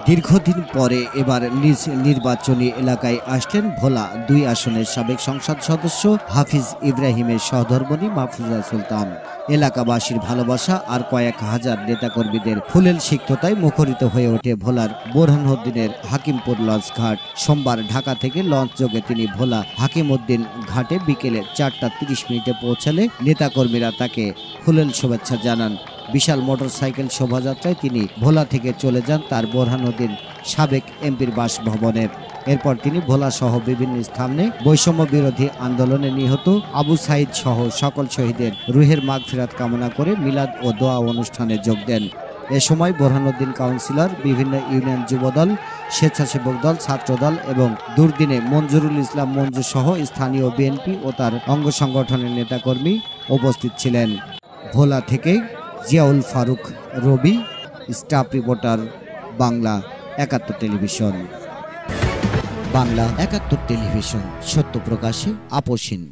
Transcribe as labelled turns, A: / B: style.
A: দীর্ঘদিন পরে এবার নিজ নির্বাচনী এলাকায় আসলেন ভোলা ২ আসনের সাবেক সংসদ সদস্য হাফিজ ইব্রাহিমের সহধর্মিণী মাহফুজা সুলতান। এলাকাবাসীর ভালোবাসা আর কয়েক হাজার নেতাকর্মীদের ফুলেল সিক্ততায় মুখরিত হয়ে ওঠে ভোলার বোরহানউদ্দিনের হাকিমপুর লঞ্চ ঘাট। সোমবার ঢাকা থেকে লঞ্চ যোগে তিনি ভোলা হাকিমউদ্দিন ঘাটে বিকেলে ৪টা ৩০ পৌঁছালে নেতাকর্মীরা তাকে ফুলেল শুভেচ্ছা জানান। বিশাল মোটরসাইকেল শোভাযাত্রায় তিনি ভোলা থেকে চলে যান তার বোরহানউদ্দিন সাবেক এমপির বাসভবনে। এরপর তিনি ভোলা সহ বিভিন্ন স্থানে বৈষম্য বিরোধী আন্দোলনে নিহত আবু সাইদ সহ সকল শহীদের রুহের মাগফিরাত কামনা করে মিলাদ ও দোয়া অনুষ্ঠানে যোগ দেন। এ সময় বোরহানউদ্দিন কাউন্সিলর, বিভিন্ন ইউনিয়ন যুবদল, স্বেচ্ছাসেবক দল, ছাত্রদল এবং দুর্দিনে মঞ্জুরুল ইসলাম মঞ্জু সহ স্থানীয় বিএনপি ও তার অঙ্গ সংগঠনের নেতাকর্মী উপস্থিত ছিলেন। ভোলা থেকে Ziaul Faruk Robi, staff reporter, Bangla ৭১ television. Bangla ৭১ television, সত্য প্রকাশে আপোষহীন।